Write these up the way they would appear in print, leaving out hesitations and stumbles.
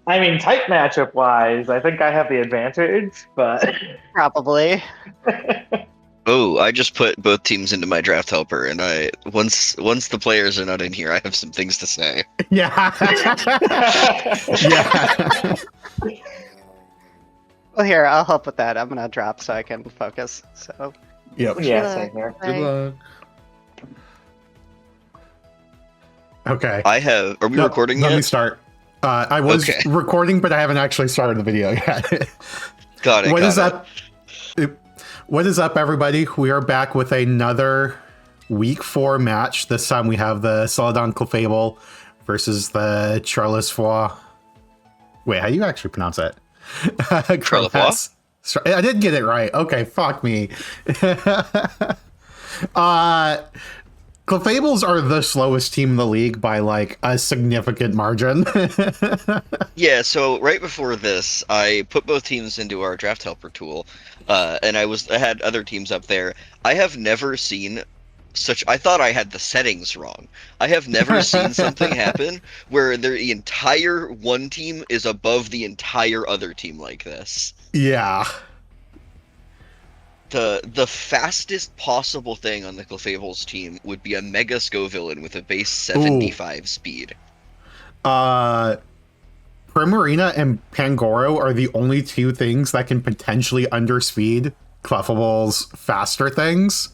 I mean, type matchup wise, I think I have the advantage, but Probably. Oh, I just put both teams into my draft helper, and I once the players are not in here, I have some things to say. Yeah. Yeah. Well, here, I'll help with that. I'm gonna drop so I can focus. So, Yep. wish yeah, you same luck. here. Good Bye. luck. Okay. I have. Are we No, recording let yet? me start. I was Okay. recording, but I haven't actually started the video yet. Got it. What got is it. up? What is up, everybody? We are back with another week 4 match. This time we have the Celadon Clefable versus the Charlesfoy. Wait, how do you actually pronounce that? Charlesfoy? I did get it right. Okay, fuck me. Clefables are the slowest team in the league by like a significant margin. Yeah. So right before this, I put both teams into our draft helper tool, and I had other teams up there. I have never seen such. I thought I had the settings wrong. I have never seen something happen where the entire one team is above the entire other team like this. Yeah. The fastest possible thing on the Clefables team would be a Mega Scovillain with a base 75 speed. Primarina and Pangoro are the only two things that can potentially underspeed Clefable's faster things.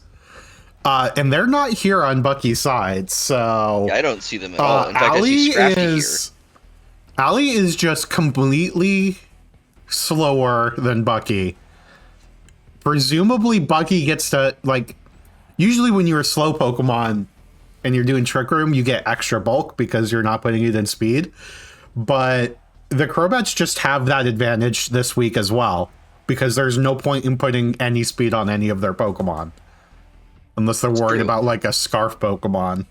And they're not here on Bucky's side, so... Yeah, I don't see them at all. In fact, I see Scrafty here. Allie is just completely slower than Bucky. Presumably, Bucky gets to, like... Usually when you're a slow Pokemon and you're doing Trick Room, you get extra bulk because you're not putting it in speed. But the Crobats just have that advantage this week as well, because there's no point in putting any speed on any of their Pokemon. Unless they're worried about, like, a Scarf Pokemon.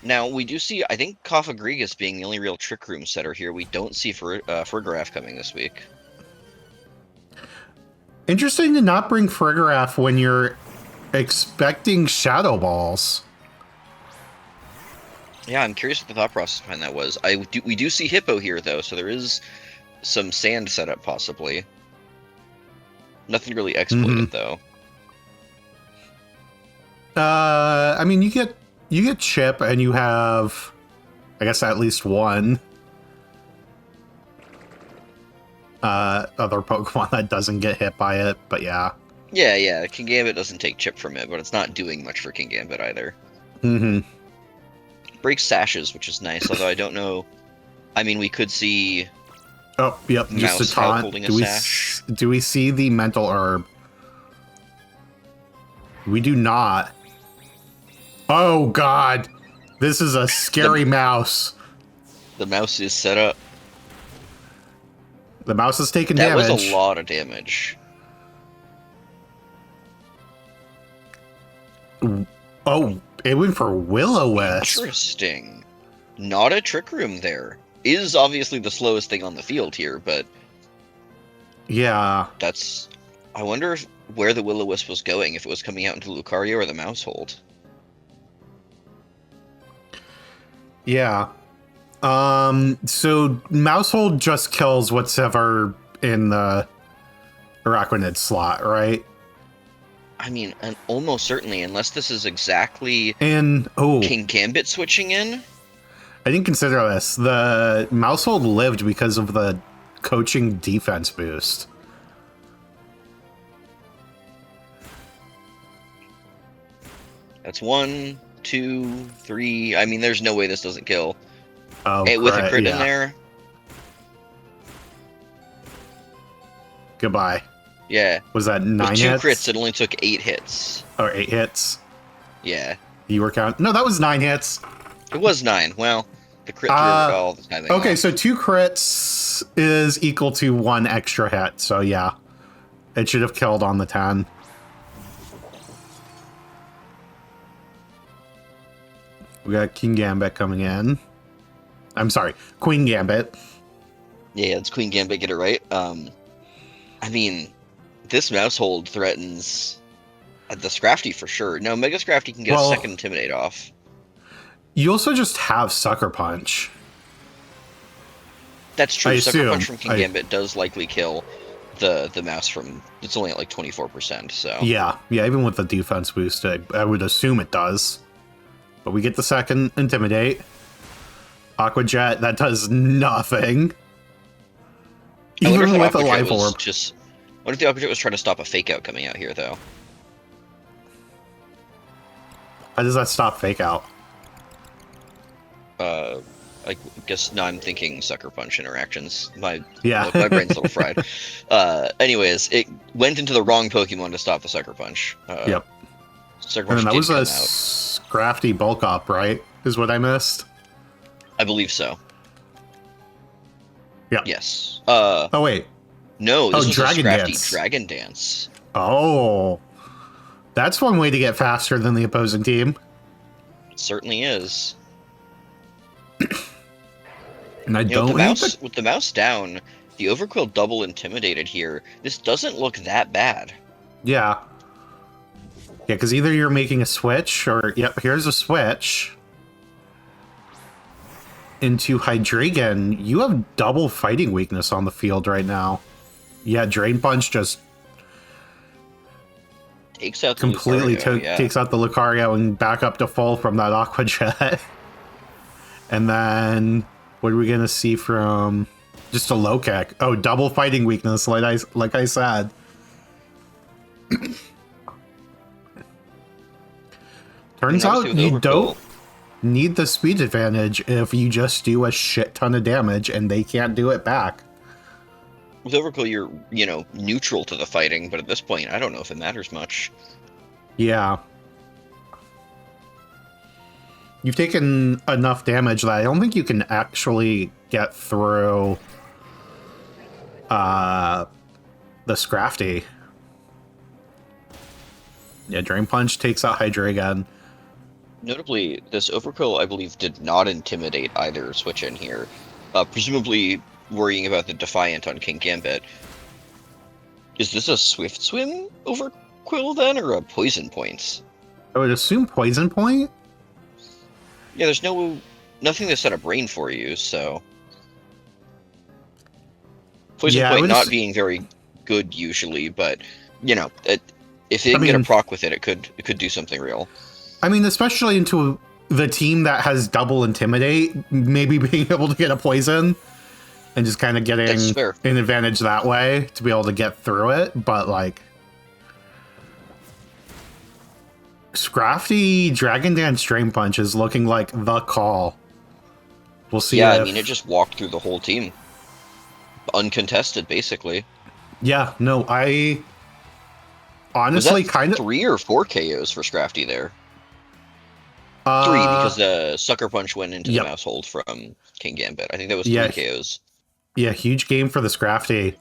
Now, we do see, I think, Kofagrigus being the only real Trick Room setter here. We don't see Frigoraph coming this week. Interesting to not bring Frigoraph when you're expecting Shadow Balls. Yeah, I'm curious what the thought process behind that was. We do see Hippo here, though, so there is some sand setup, possibly. Nothing really exploited, though. I mean, you get Chip, and you have, I guess, at least one other Pokemon that doesn't get hit by it, but yeah. Yeah, Kingambit doesn't take Chip from it, but it's not doing much for Kingambit either. Mm-hmm. Breaks sashes, which is nice, although I don't know. I mean, we could see... Oh, yep, just a taunt. Holding a sash. Do we see the Mental Herb? We do not. Oh, God. This is a scary mouse. The mouse is set up. The mouse is taking damage. damage. That was a lot of damage. Oh, it went for Will-O-Wisp. Interesting. Not a Trick Room there. Is obviously the slowest thing on the field here, but... Yeah. That's... I wonder where the Will-O-Wisp was going, if it was coming out into Lucario or the Mousehold. Yeah. So Mousehold just kills whatever in the Araquanid slot, right? I mean, and almost certainly, unless this is exactly Kingambit switching in. I didn't consider this. The Mousehold lived because of the coaching defense boost. That's 1, 2, 3. I mean, there's no way this doesn't kill. Oh, hey, with a crit in there. Goodbye. Yeah. Was that 9 hits? hits? 2 crits, it only took 8 hits. Or 8 hits? Yeah. You were counting? No, that was 9 hits. It was 9. Well, the crit threw all the time. Okay, so 2 crits is equal to 1 extra hit. So yeah, it should have killed on the 10. We got Kingambit coming in. I'm sorry, Queen Gambit. Yeah, it's Queen Gambit, get it right. I mean, this Mousehold threatens the Scrafty for sure. No, Mega Scrafty can get a second Intimidate off. You also just have Sucker Punch. That's true. I Sucker Punch assume. from King Gambit does likely kill the mouse from. It's only at like 24%. So Yeah, even with the defense boost, I would assume it does. But we get the second Intimidate. Aqua Jet, that does nothing. I wonder Even if with a Aqua Jet life was orb. just. I wonder if the Aqua Jet was trying to stop a fake out coming out here, though. How does that stop fake out? I guess now I'm thinking Sucker Punch interactions. My Yeah. my brain's a little fried. Anyways, it went into the wrong Pokemon to stop the Sucker Punch. Yep. Sucker And Punch then that did was come a out. crafty bulk up, right? Is what I missed. I believe so. Yeah. Yes. Oh wait. No, this was Dragon a Scrafty Dance. Dragon Dance. Oh. That's one way to get faster than the opposing team. It certainly is. And I You know, don't with the hate mouse with the mouse down, the Overquill double intimidated here. This doesn't look that bad. Yeah. Yeah, because either you're making a switch, or, yep, here's a switch. Into Hydreigon, you have double fighting weakness on the field right now. Yeah, Drain Punch just Takes out the completely Lucario, yeah. takes out the Lucario and back up to full from that Aqua Jet. And then, what are we going to see from just a low kick? Oh, double fighting weakness, like I said. Turns out obviously with you Overquill- don't need the speed advantage if you just do a shit ton of damage and they can't do it back. With Overkill, you're, neutral to the fighting, but at this point, I don't know if it matters much. Yeah. You've taken enough damage that I don't think you can actually get through the Scrafty. Yeah, Drain Punch takes out Hydreigon. Notably, this Overkill, I believe, did not intimidate either switch in here. Presumably worrying about the Defiant on King Gambit. Is this a Swift Swim Overquill then, or a Poison Points? I would assume Poison Point? Yeah, there's nothing to set a brain for you, so... Poison Yeah, I Point would not ass- being very good usually, but, if they can get a proc with it, it could do something real. I mean, especially into the team that has double Intimidate, maybe being able to get a Poison and just kind of getting That's fair. an advantage that way to be able to get through it, but like... Scrafty Dragon Dance Drain Punch is looking like the call. We'll see. Yeah, if... I mean, it just walked through the whole team. Uncontested, basically. Yeah, no, I Was honestly that kind of 3 or 4 KOs for Scrafty there? 3, because the Sucker Punch went into Yep. the mouse hold from King Gambit. I think that was 3 Yeah. KOs. yeah, huge game for the Scrafty.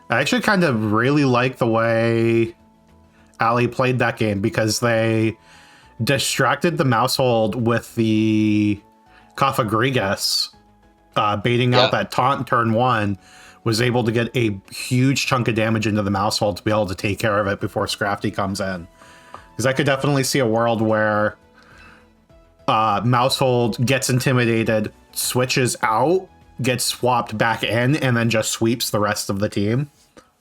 I actually kind of really like the way Ali played that game because they distracted the mouse hold with the Kafagrigas, baiting out Yeah. that taunt turn 1, was able to get a huge chunk of damage into the mouse hold to be able to take care of it before Scrafty comes in. Because I could definitely see a world where mouse hold gets intimidated, switches out, gets swapped back in, and then just sweeps the rest of the team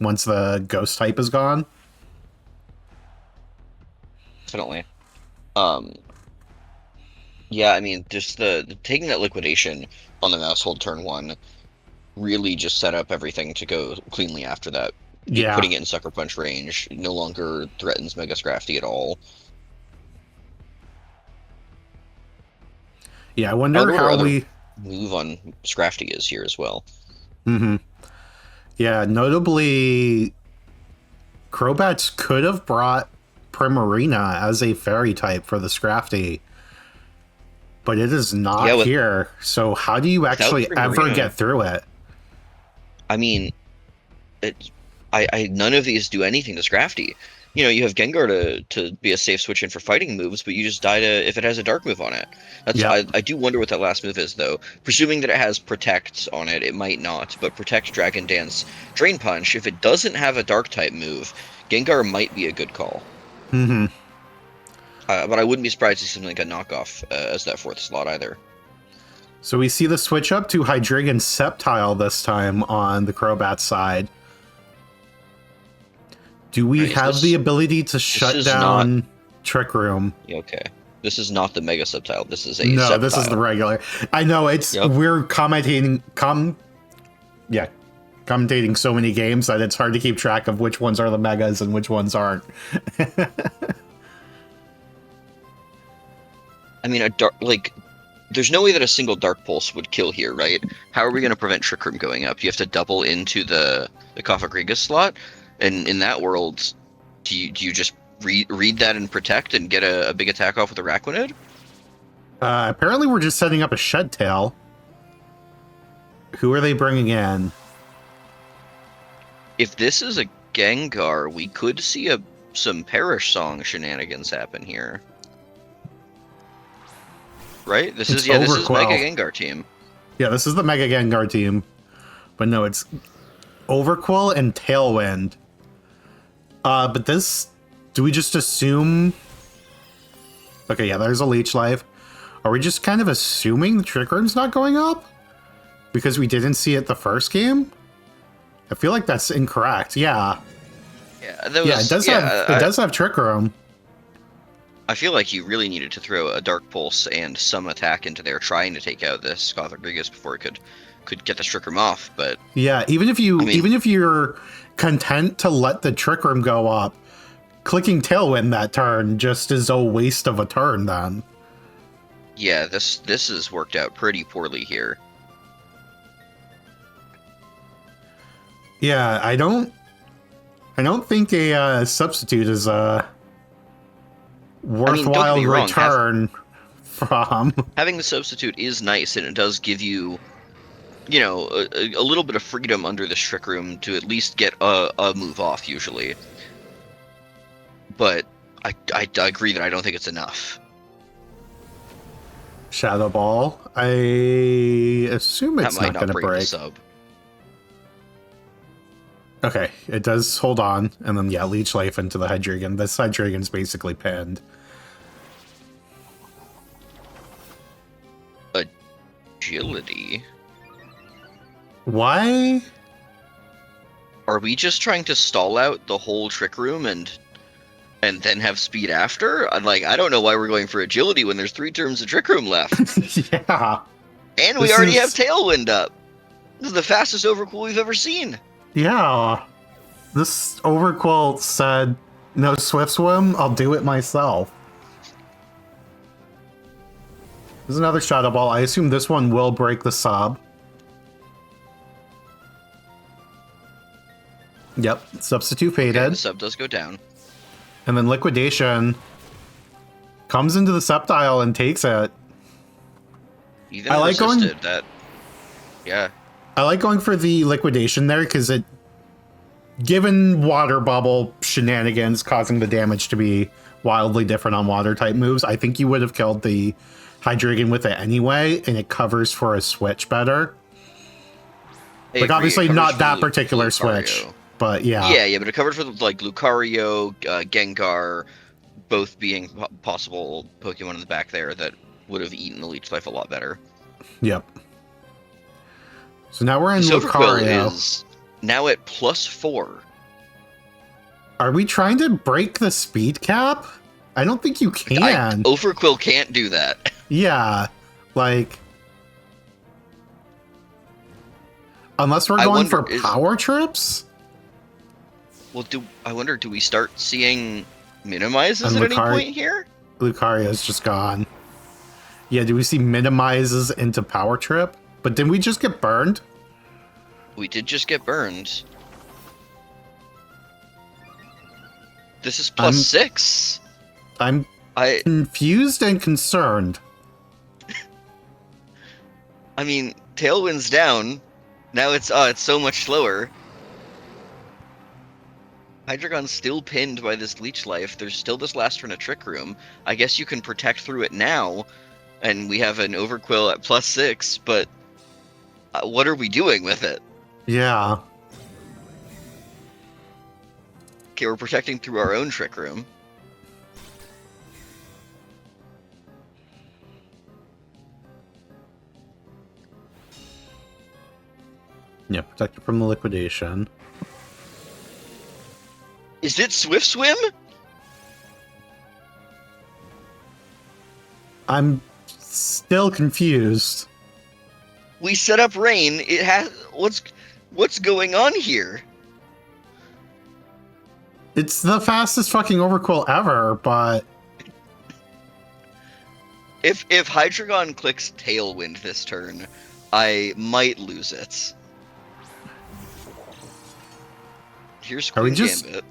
once the ghost type is gone. Definitely. Yeah, I mean, just the taking that liquidation on the mouse hold turn 1 really just set up everything to go cleanly after that. Yeah. Putting it in Sucker Punch range no longer threatens Mega Scrafty at all. Yeah, I wonder where how other we... move on Scrafty is here as well. Mm-hmm. Yeah, notably, Crobats could have brought Primarina as a fairy type for the Scrafty, but it is not Yeah, here. So how do you actually ever Primarina- get through it? I mean, none of these do anything to Scrafty. You have Gengar to be a safe switch in for fighting moves, but you just die to if it has a dark move on it. Yeah. I do wonder what that last move is, though. Presuming that it has Protect on it, it might not, but Protect, Dragon Dance, Drain Punch, if it doesn't have a dark type move, Gengar might be a good call. Mm-hmm. But I wouldn't be surprised to see something like a knockoff as that 4th slot either. So we see the switch up to Hydreigon Sceptile this time on the Crobat side. Do we have the ability to shut down Trick Room? Okay. This is not the Mega Sceptile. This is a No, Sceptile. this is the regular. I know we're commentating so many games that it's hard to keep track of which ones are the Megas and which ones aren't. I mean, there's no way that a single Dark Pulse would kill here, right? How are we going to prevent Trick Room going up? You have to double into the Kofagrigus slot, and in that world, do you just read that and protect and get a big attack off with a Araquanid? Apparently we're just setting up a Shed Tail. Who are they bringing in? If this is a Gengar, we could see some Perish Song shenanigans happen here. Right? This is Mega Gengar team. Yeah, this is the Mega Gengar team. But no, it's Overquill and Tailwind. But this... Do we just assume... Okay, yeah, there's a Leech Life. Are we just kind of assuming the Trick Room's not going up? Because we didn't see it the first game? I feel like that's incorrect. Yeah. Yeah, it does have Trick Room. I feel like you really needed to throw a Dark Pulse and some attack into there trying to take out this Kofagrigus before it could get the Trick Room off, but... Yeah, even if you're content to let the Trick Room go up, clicking Tailwind that turn just is a waste of a turn then. Yeah, this has worked out pretty poorly here. Yeah, I don't think a substitute is a worthwhile return from. Having the substitute is nice, and it does give you, a little bit of freedom under the Trick Room to at least get a move off usually. But I agree that I don't think it's enough. Shadow Ball. I assume it's not going to break. The sub. Okay, it does hold on, and then Leech Life into the Hydreigon. This Hydreigon's basically pinned. Agility. Why? Are we just trying to stall out the whole Trick Room and then have speed after? I don't know why we're going for agility when there's 3 turns of Trick Room left. Yeah. And we already have Tailwind up. This is the fastest Overcool we've ever seen. Yeah. This Overquill said, no Swift Swim, I'll do it myself. There's another Shadow Ball. I assume this one will break the sub. Yep, substitute faded. Okay, the sub does go down. And then Liquidation comes into the Sceptile and takes it. Even I like resisted that. Yeah. I like going for the Liquidation there because it, given Water Bubble shenanigans causing the damage to be wildly different on Water type moves, I think you would have killed the Hydreigon with it anyway, and it covers for a switch better. Obviously not that particular switch, but yeah. Yeah, but it covered for Lucario, Gengar, both being possible Pokemon in the back there that would have eaten the Leech Life a lot better. Yep. So now we're in Lucario. Is now at +4. Are we trying to break the speed cap? I don't think you can. Overquill can't do that. Yeah, unless we're going for power trips? Well, I wonder, do we start seeing minimizes at any point here? Lucario's just gone. Yeah, do we see minimizes into power trip? But didn't we just get burned? We did just get burned. This is +6. I'm confused and concerned. I mean, Tailwind's down. Now it's so much slower. Hydreigon's still pinned by this Leech Life. There's still this last turn of Trick Room. I guess you can protect through it now, and we have an Overquill at +6, but what are we doing with it? Yeah. Okay, we're protecting through our own Trick Room. Yeah, protected from the liquidation. Is it Swift Swim? I'm still confused. We set up rain. It has what's going on here? It's the fastest fucking overquill ever, but If Hydreigon clicks Tailwind this turn, I might lose it. Here's Are we Queen just- Gambit.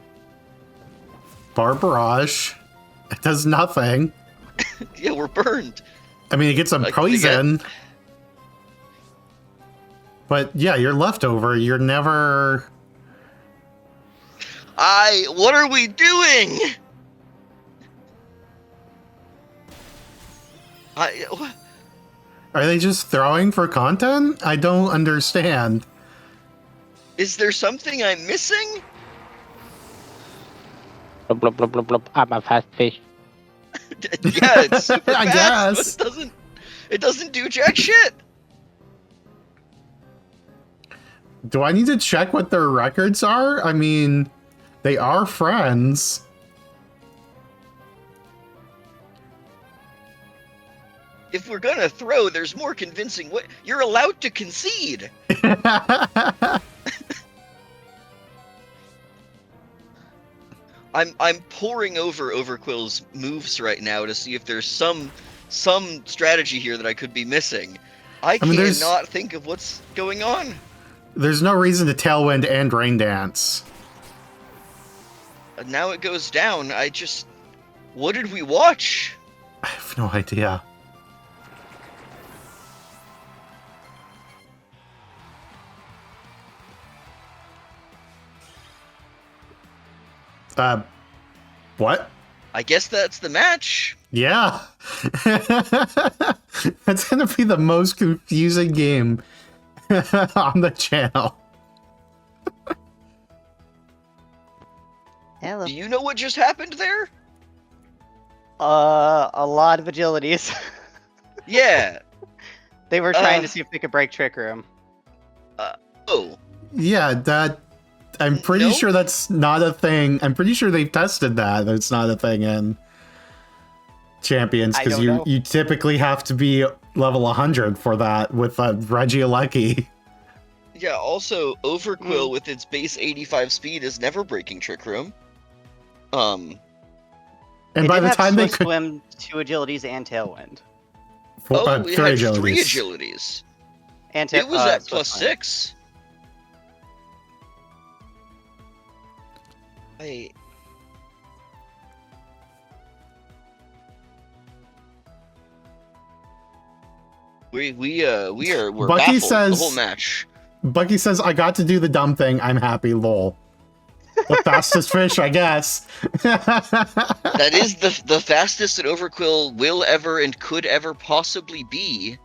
Bar Barrage, it does nothing. Yeah, we're burned. I mean, it gets some Like, poison. But yeah, you're leftover. You're never... What are we doing? Are they just throwing for content? I don't understand. Is there something I'm missing? Blub, blub, blub, blub, blub. I'm a fast fish. Yeah, it's super I fast, guess. but it doesn't do jack shit. Do I need to check what their records are? I mean, they are friends. If we're gonna throw, there's more convincing way. You're allowed to concede. I'm poring over Overquill's moves right now to see if there's some strategy here that I could be missing. I mean, there's- cannot think of what's going on. There's no reason to Tailwind and Rain Dance. Now it goes down. What did we watch? I have no idea. What? I guess that's the match. Yeah. That's gonna be the most confusing game on the channel. Hello. Do you know what just happened there? A lot of agilities. Yeah. They were trying to see if they could break Trick Room. Oh. Yeah, that... I'm pretty No? sure that's not a thing. I'm pretty sure they've tested that. It's not a thing in Champions, I because don't know. you typically have to be level 100 for that with a Regieleki. Yeah, also, Overquill with its base 85 speed is never breaking Trick Room. And They by did the have time they Swift could... Swim, 2 agilities, and Tailwind. We three had 3 agilities. agilities. And It was at Swift plus Swim. 6. We're Bucky baffled says- the whole match. Bucky says, I got to do the dumb thing. I'm happy, lol. The fastest fish, I guess. That is the fastest that Overquill will ever and could ever possibly be.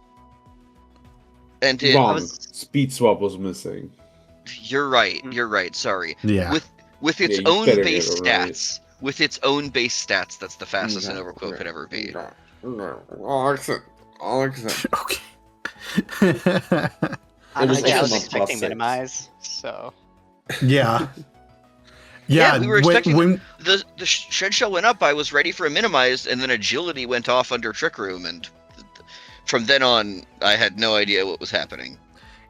And Wrong. Speed swap was missing. you're right. You're right. Sorry. Yeah. With its Yeah, you own better base get it right. stats. With its own base stats, that's the fastest an Overquill could ever be. No. Alex. Okay. Honestly, I was also expecting +6. minimize, so Yeah. Yeah, we were expecting when the shed shell went up. I was ready for a minimized, and then agility went off under Trick Room, and from then on, I had no idea what was happening.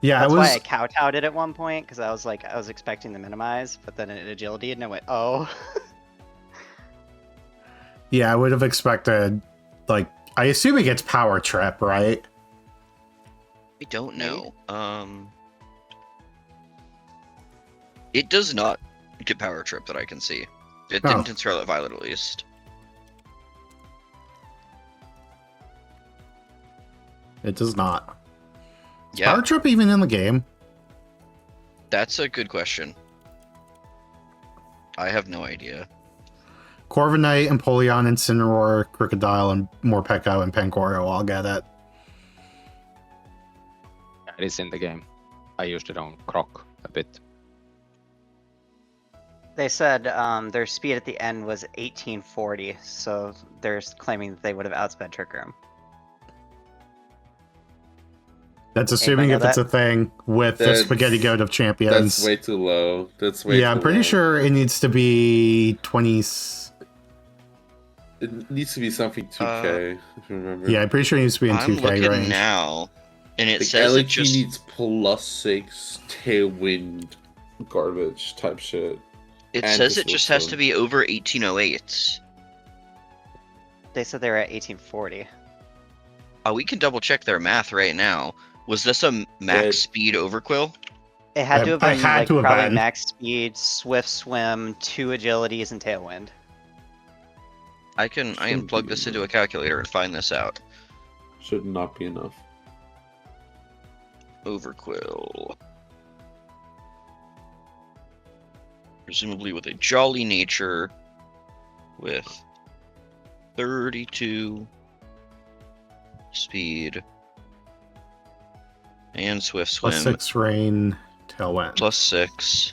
yeah, that's I was why I kowtowed it at one point because I was expecting the minimize, but then it agility and I went, oh. yeah, I would have expected, like, I assume it gets power trip, right? I don't know. It does not get power trip that I can see. It Oh. didn't in Scarlet Violet, at least. It does not. Is Yeah, power trip even in the game? that's a good question. I have no idea. Corviknight, Empoleon, Incineroar, Crocodile, and Morpeko and Pancorio all get it. It is in the game. I used it on Croc a bit. They said their speed at the end was 1840, so they're claiming that they would have outsped Trick Room. That's assuming know if it's that? a thing with the That's- Spaghetti Goat of Champions. That's way too low. That's way Yeah, too I'm pretty low. sure it needs to be 20. It needs to be something 2K, if you remember. Yeah, I'm pretty sure it needs to be in I'm 2K looking range. now, and it Like, says it LET just. needs +6 tailwind garbage type shit. It and says the it just has to system. be over 1808. They said they were at 1840. We can double check their math right now. Was this a max It- speed overquill? It had to have been had like to have probably been. max speed, swift swim, 2 agilities, and tailwind. I can plug this into a calculator and find this out. Should not be enough. Overquill. Presumably with a jolly nature, with 32 speed and swift swim +6 rain, tailwind. +6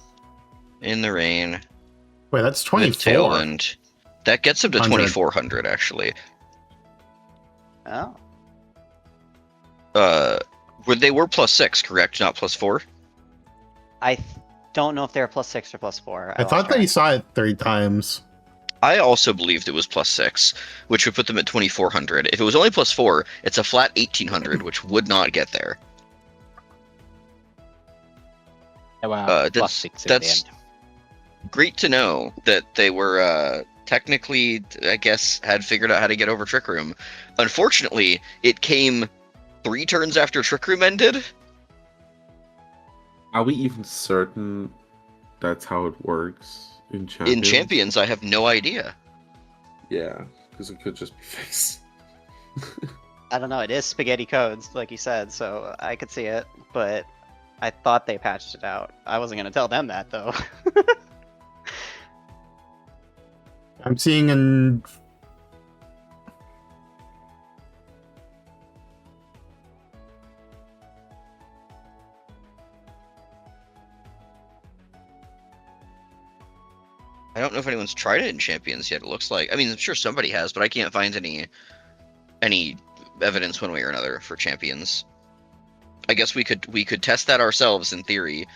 in the rain Wait, that's with 24. tailwind. That gets him to 100. 2400 actually. Oh. They were +6, correct? Not +4? I don't know if they're +6 or +4. I thought that you saw it 3 times. I also believed it was +6, which would put them at 2400. If it was only +4, it's a flat 1800, which would not get there. They were that's- +6 at the that's- end. Great to know that they were technically, I guess, had figured out how to get over Trick Room. Unfortunately, it came 3 turns after Trick Room ended. Are we even certain that's how it works in Champions? In Champions, I have no idea. Yeah, because it could just be fixed. I don't know. It is spaghetti codes, like you said, so I could see it, but I thought they patched it out. I wasn't gonna tell them that though. I'm seeing an. I don't know if anyone's tried it in Champions yet. It looks like, I mean, I'm sure somebody has, but I can't find any evidence one way or another for Champions. I guess we could test that ourselves in theory.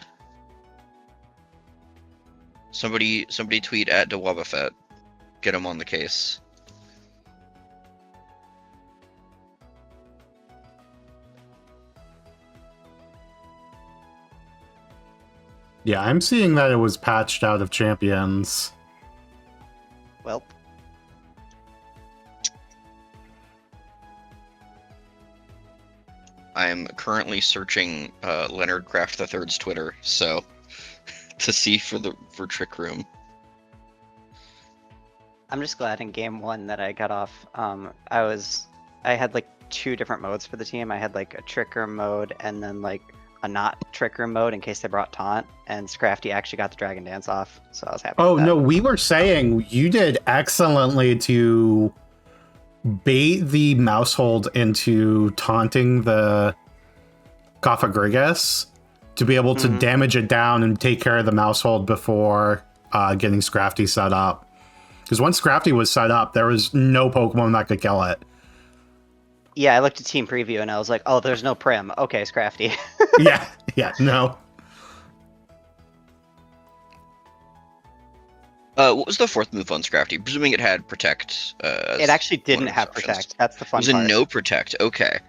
Somebody tweet at DeWabafet. Get him on the case. Yeah, I'm seeing that it was patched out of Champions. Well, I'm currently searching Leonard Craft III's Twitter, so to see for Trick Room. I'm just glad in game 1 that I got off. I had like 2 different modes for the team. I had like a trick room mode and then like a not trick room mode in case they brought taunt. And Scrafty actually got the Dragon Dance off, so I was happy. Oh with that. no, we were saying you did excellently to bait the mousehold into taunting the Gothagrigus to be able to Mhm. damage it down and take care of the mousehold before getting Scrafty set up. Because once Scrafty was set up, there was no Pokemon that could kill it. Yeah, I looked at team preview and I was like, oh, there's no Prim. Okay, Scrafty. yeah, no. What was the 4th move on Scrafty? Presuming it had Protect. It actually didn't have options. Protect. That's the It fun was a part. no Protect. Okay.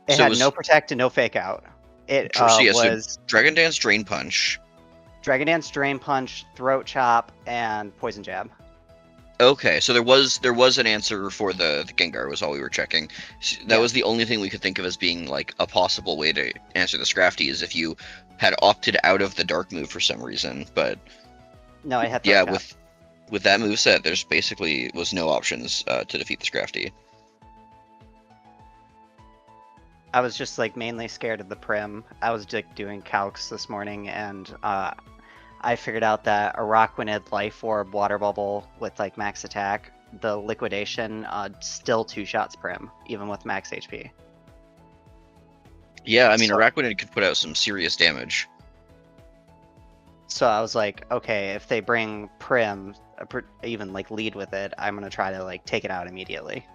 It so had it was- no Protect and no Fake Out. It So yeah, so was Dragon Dance, Drain Punch. Dragon Dance, Drain Punch, Throat Chop, and Poison Jab. Okay, so there was an answer for the Gengar was all we were checking. That Yeah. was the only thing we could think of as being like a possible way to answer the Scrafty is if you had opted out of the Dark move for some reason. But No, I had Throat yeah, Chop. with that move set, there's basically was no options to defeat the Scrafty. I was just like mainly scared of the Prim. I was like doing calcs this morning and I figured out that a Rockwanid Life Orb Water Bubble with like max attack, the liquidation, still 2 shots Prim, even with max HP. Yeah, I mean, So- Araquanid could put out some serious damage. So I was like, okay, if they bring Prim, even like lead with it, I'm gonna try to like take it out immediately.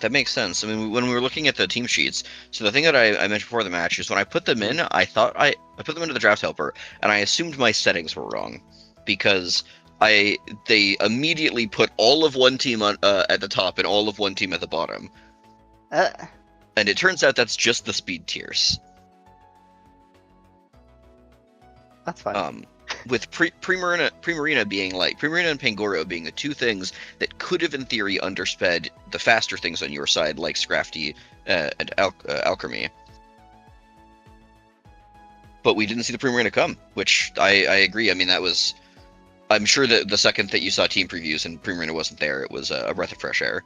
That makes sense. I mean, when we were looking at the team sheets, so the thing that I mentioned before the match is when I put them in, I thought I put them into the draft helper, and I assumed my settings were wrong because they immediately put all of one team on at the top and all of one team at the bottom, Uh, and it turns out that's just the speed tiers. that's fine. With Primarina being like Primarina and Pangoro being the two things that could have in theory undersped the faster things on your side, like Scrafty and Alchemy. But we didn't see the Primarina come, which I agree. I mean, that was. I'm sure that the second that you saw team previews and Primarina wasn't there, it was a breath of fresh air.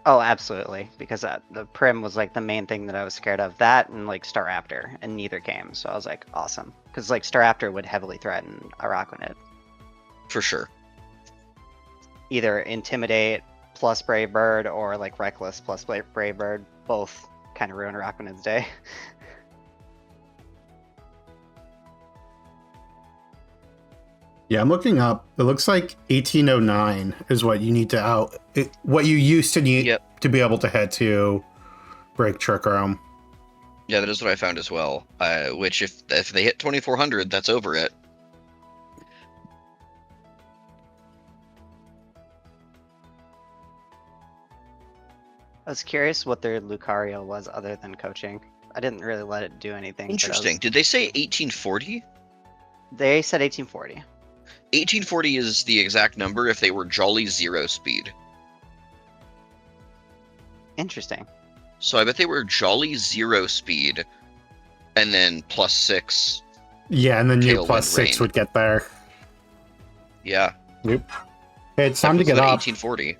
Oh, absolutely. Because the Prim was like the main thing that I was scared of. That and like Staraptor, and neither came. So I was like, awesome. Because like Staraptor would heavily threaten Araquanid. For sure. Either Intimidate plus Brave Bird or like Reckless plus Brave Bird. Both kind of ruin Araquanid's day. Yeah, I'm looking up. It looks like 1809 is what you need to what you used to need to be able to head to break Trick Room. Yeah, that is what I found as well. Which if they hit 2400, that's over it. I was curious what their Lucario was other than coaching. I didn't really let it do anything. Interesting. Did they say 1840? They said 1840. 1840 is the exact number if they were Jolly Zero speed. Interesting. So I bet they were Jolly Zero speed, and then +6. Yeah, and then your Tailwind +6 rain. would get there. Yeah. Yep. Hey, it's time to That get puts it at up. 1840.